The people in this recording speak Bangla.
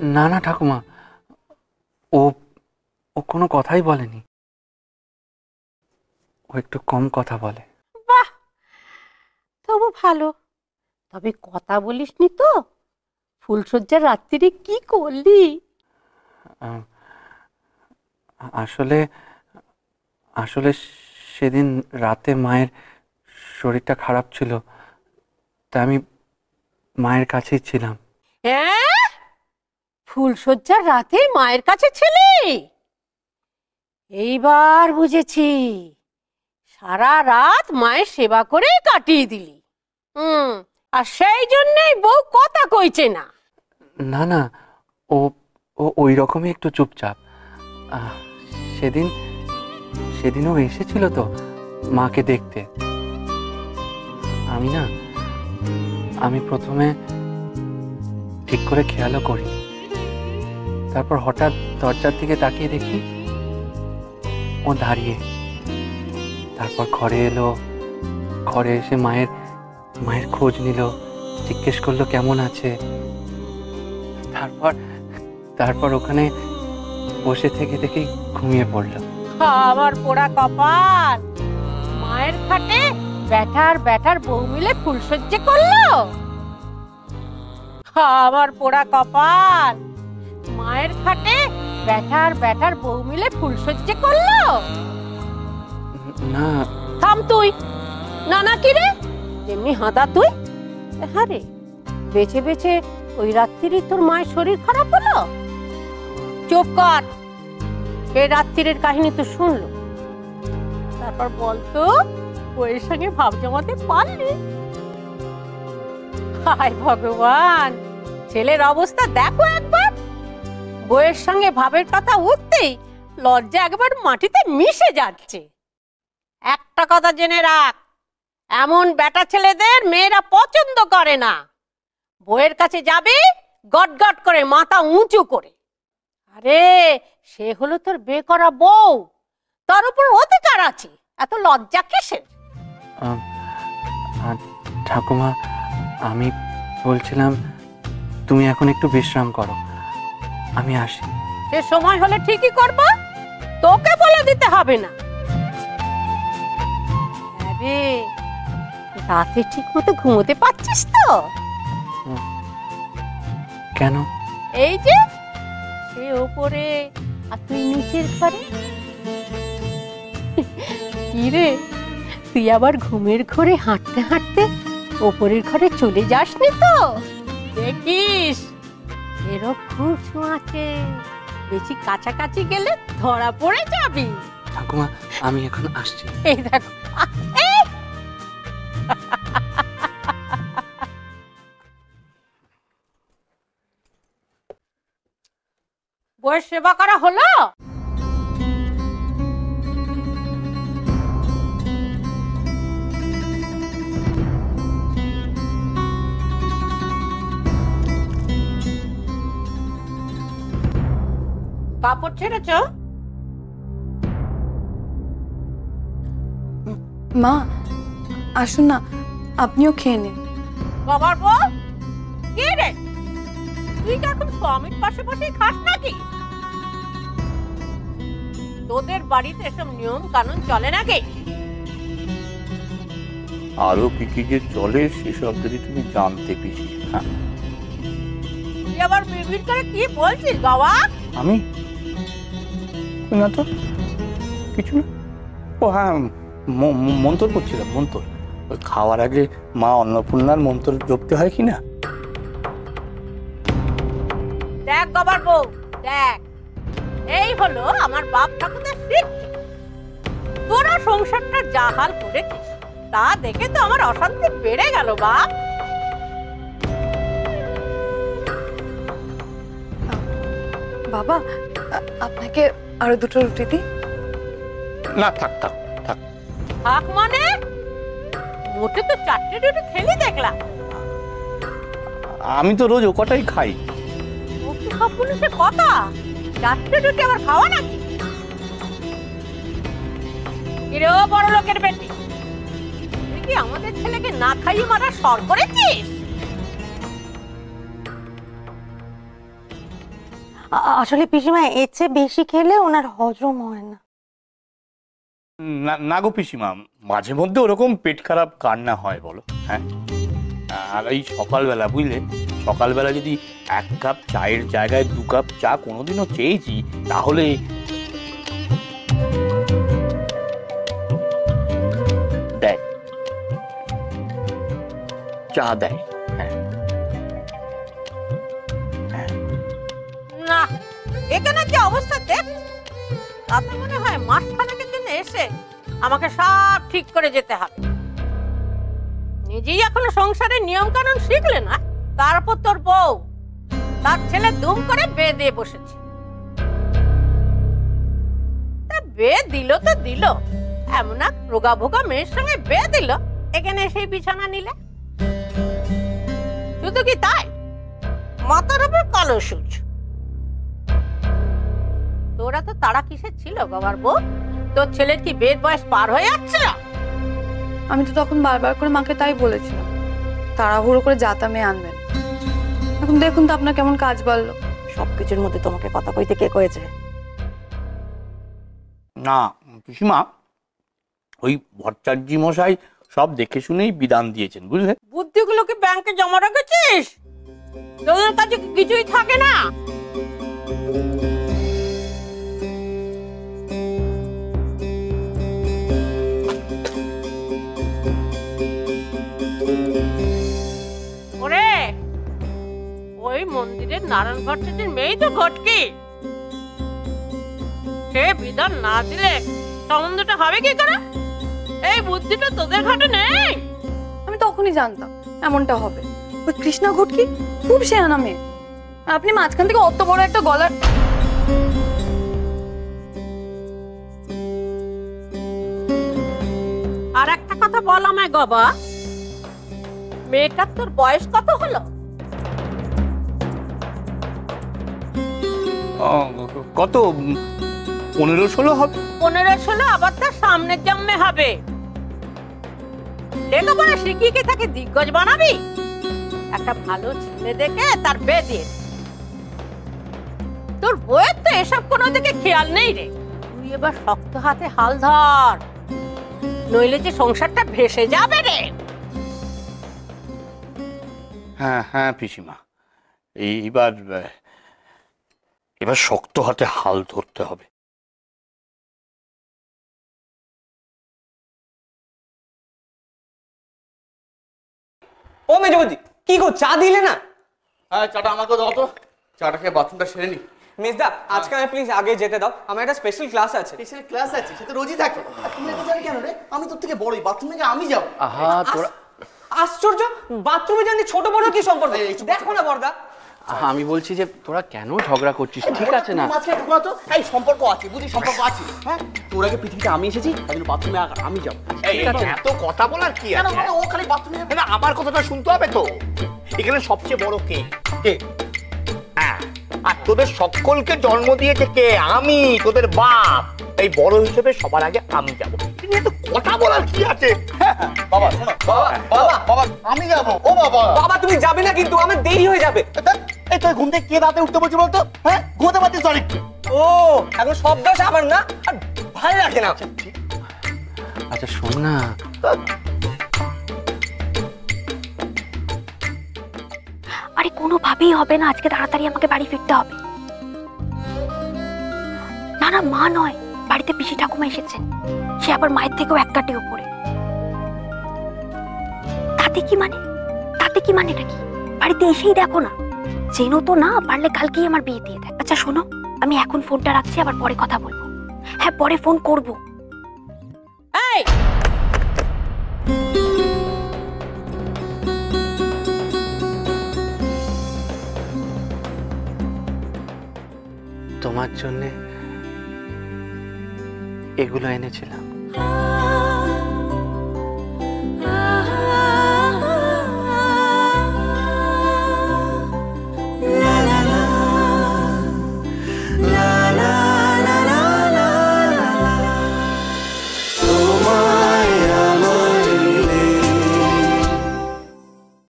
না না ঠাকুমা, ও ও কোনো কথাই বলেনি। ও একটু কম কথা বলে। বাহ, তবু ভালো। তবে কথা বলিসনি তো? ফুলসজ্জার রাত্রিরে কি করলি? আসলে আসলে সেদিন রাতে মায়ের শরীরটা খারাপ ছিল, তা আমি মায়ের কাছেই ছিলাম। হ্যাঁ, ফুলসজ্জার রাতে মায়ের কাছে ছিলি? এইবার বুঝেছি, সারা রাত মায়ের সেবা করে কাটিয়ে দিলি। আর সেই জন্যই বউ কথা কইছে না। না না, ও ও ওই রকমই একটু চুপচাপ। সেদিনও এসেছিল তো মাকে দেখতে। আমি প্রথমে ঠিক করে খেয়ালও করি, তারপর হঠাৎ দরজার দিকে তাকিয়ে দেখি ও দাঁড়িয়ে। তারপর ঘরে এলো, ঘরে এসে মায়ের খোঁজ নিল, জিজ্ঞেস করলো কেমন আছে। তারপর ওখানে বসে থেকে দেখি ঘুমিয়ে পড়ল। আমার পোড়া কপাল, মায়ের খাটে ব্যাটার বউ মিলে ফুলসজ্জা করলো। আমার পোড়া কপাল, মায়ের খাটে ব্যাটার বউ মিলে ফুলসজ্জা করলো। না। থাম তুই। না না কি রে, যেমনি হাঁদা তুই। হ্যাঁ রে, বেছে বেছে ওই রাত্রি তোর মায়ের শরীর খারাপ হলো? চুপ কর, এই রাত্রির কাহিনী তো শুনলো। তারপর বলতো বউয়ের সঙ্গে ভাব জমাতে পারলি? হায় ভগবান, ছেলের অবস্থা দেখো একবার। বউয়ের সঙ্গে ভাবের কথা উঠতেই লজ্জা একবার মাটিতে মিশে যাচ্ছে। একটা কথা জেনে রাখ, এমন বেটা ছেলেদের মেয়েরা পছন্দ করে না। বউয়ের কাছে যাবে গট গট করে, মাথা উঁচু করে। আরে সে হলো তোর বিয়ে করা বউ, তার উপর অধিকার আছে, এত লজ্জা কিসের? ঠাকুমা, আমি বলছিলাম তুমি এখন একটু বিশ্রাম করো, আমি আসি। সে সময় হলে ঠিকই করবো, তোকে বলে দিতে হবে না। আরে রাতে ঠিক মতো ঘুমোতে পারছিস তো? কেন? এই যে সে ওপরে আর তুই নিচের ঘরে। কি রে, তুই আবার ঘুমের ঘরে হাঁটতে হাঁটতে ওপরের ঘরে চলে যাসনি তো? দেখিস এরও খুব ছোঁয়াচে, বেশি কাছাকাছি গেলে ধরা পড়ে যাবি। ঠাকুমা, আমি এখন আসছি। এই দেখো, বউয়ের সেবা করা হলো? কাপড় ছেড়েছ? মা আসুন না, আপনিও খেয়ে নিন। বাবার বউ, কি রে তুই কি এখন স্বামীর পাশে বসে খাস নাকি? তোদের বাড়িতে এসব নিয়ম কানুন চলে নাকি? আরো কি কি যে চলে সেসব যদি তুমি জানতে পিছি। হ্যাঁ, তুই আবার বিড়বিড় করে কি বলছিস বাবা? আমি না তো কিছু না। ও হ্যাঁ, মন্তর করছিলাম, মন্তর। ওই খাওয়ার আগে মা অন্নপূর্ণার মন্তর জপতে হয় কিনা। দেখ বাবার বউ, দেখ, এই হলো আমার বাপ ঠাকুরদার শিক্ষা। তোরা সংসারটা যা হাল করেছিস তা দেখে তো আমার অশান্তি বেড়ে গেল বাপ। বাবা, আপনাকে আরো দুটো রুটি দিই? না, থাক থাক থাক। থাক মানে? মোটে তো 4টে রুটি খেলি দেখলাম। আমি তো রোজ ও কটাই খাই। সব পুলিশের কথা, 4টে রুটি আবার খাওয়া নাকি? এরও বড় লোকের বেটি, তুই কি আমাদের ছেলেকে না খাইয়ে মারা সর করেছিস? আসলে পিসিমা এর চেয়ে বেশি খেলে ওনার হজম হয় না। না না গো পিসিমা, মাঝে মধ্যে ওরকম পেট খারাপ কার না হয় বলো? হ্যাঁ, আর এই সকালবেলা বুঝলে, সকালবেলা যদি 1 কাপ চায়ের জায়গায় 2 কাপ চা কোনোদিনও চেয়েছি তাহলে দেয়, চা দেয়। হ্যাঁ না, এখানে যে অবস্থা দেখ, তাতে মনে হয় মাসখানেকের জন্য এসে আমাকে সব ঠিক করে যেতে হবে। নিজেই এখনো সংসারের নিয়ম কানুন শিখলে না, তারপর তোর বউ তার ছেলে দুম করে বিয়ে দিয়ে বসেছে। তা বিয়ে দিল তো দিল, এমন এক রোগা ভোগা মেয়ের সঙ্গে বিয়ে দিল, এখানে সেই বিছানা নিলে। শুধু কি তাই, মাথার উপর কালো সূচ। তোরা তো তারা কিসের ছিল বাবার বউ? তোর ছেলের কি বিয়ের বয়স পার হয়ে যাচ্ছে না? আমি তো তখন বারবার করে মাকে তাই বলেছিলাম, তাড়াহুড়ো করে যাতা মেয়ে আনবেন। এখন দেখুন তো আপনার কেমন কাজ বাড়লো। সবকিছুর মধ্যে তোমাকে কথা কইতে কে কয়েছে? না পিসিমা, ওই ভট্টাচার্য মশাই সব দেখে শুনেই বিধান দিয়েছেন বুঝলে। বুদ্ধিগুলো কি ব্যাংকে জমা রেখেছিস? তোদের কাছে কিছুই থাকে না? ওরে, ওই মন্দিরের নারায়ণ ভট্টাচার্যের মেয়েই তো ঘটকি। সে বিধান না দিলে সম্বন্ধটা হবে কি করে? এই বুদ্ধিটা তোদের ঘাটে নেই? আমি তখনই জানতাম এমনটা হবে। ওই কৃষ্ণা ঘটকি খুব শেয়ানা মেয়ে, আর আপনি মাঝখান থেকে অত বড় একটা গলার। আর একটা কথা বল আমায় গবা, মেয়েটার তোর বয়স কত হলো? কত 15-16 হবে। 15-16 আবার তার সামনের জন্মে হবে। লেখাপড়া শিখিয়ে কি তাকে দিগ্গজ বানাবি? একটা ভালো ছেলে দেখে তার বিয়ে দিয়ে দে। তোর বউয়ের তো এসব কোনো দিকে খেয়াল নেই রে। তুই এবার শক্ত হাতে হাল ধর, নইলে যে সংসারটা ভেসে যাবে রে। হ্যাঁ হ্যাঁ পিসিমা, এবার শক্ত হাতে হাল ধরতে হবে। ও মেজবতী, কি গো, চা দিলে না? হ্যাঁ, চাটা আমাকে দাও তো। চাটা খেয়ে বাথরুমটা সেরে নি। মিসদা, আজকে আমি প্লিজ আগে যেতে দাও, আমার একটা স্পেশাল ক্লাস আছে। স্পেশাল ক্লাস আছে, সে তো রোজই থাকে। আর তুমি এটা জানি কেন রে? আমি তোর থেকে বড়ই, বাথরুমে গিয়ে আমি যাবো। আহা তোরা, আশ্চর্য, বাথরুমে জানি ছোট বড় কি সম্পর্ক? দেখো না বর্দা। আমি বলছি যে তোরা কেন ঝগড়া করছিস? ঠিক আছে না? মাঝখানে ঢুকো তো। এই সম্পর্ক আছে, বুঝি সম্পর্ক আছে। হ্যাঁ, তোর আগে পৃথিবীতে আমি এসেছি, তাই জন্য বাথরুমে আমি যাবো। ঠিক আছে, এত কথা বলার কি আছে? ও খালি বাথরুমে যাবে। না, আমার কথাটা শুনতে হবে তো। এখানে সবচেয়ে বড় কে? কে? হ্যাঁ, আর তোদের সকলকে জন্ম দিয়েছে কে? আমি, তোদের বাপ। এই বড় হিসেবে সবার আগে আমি যাবো। এত কথা বলার কি আছে? বাবা শোনো, বাবা আমি যাবো। ও বাবা, বাবা তুমি যাবে না কিন্তু, আমার দেরি হয়ে যাবে। এই তুই ঘুম থেকে কে রাতে উঠতে বলছি বলতো? হ্যাঁ, ঘুমাতে পারছিস সরি। ও, এখন সব দোষ আমার না? আর ভালো লাগে না। আচ্ছা শোন না, আরে কোনোভাবেই হবে না, আজকে তাড়াতাড়ি আমাকে বাড়ি ফিরতে হবে। না না, মা নয়, বাড়িতে পিসি ঠাকুমা এসেছেন, সে আবার মায়ের থেকেও এক কাঠি উপরে। তাতে কি মানে? তাতে কি মানেটা কি? বাড়িতে এসেই দেখো না, চেনো তো না, পারলে কালকেই আমার বিয়ে দিয়ে দেয়। আচ্ছা শোনো, আমি এখন ফোনটা রাখছি, আবার পরে কথা বলবো। হ্যাঁ, পরে ফোন করবো। এই, তোমার জন্যে এগুলো এনেছিলাম।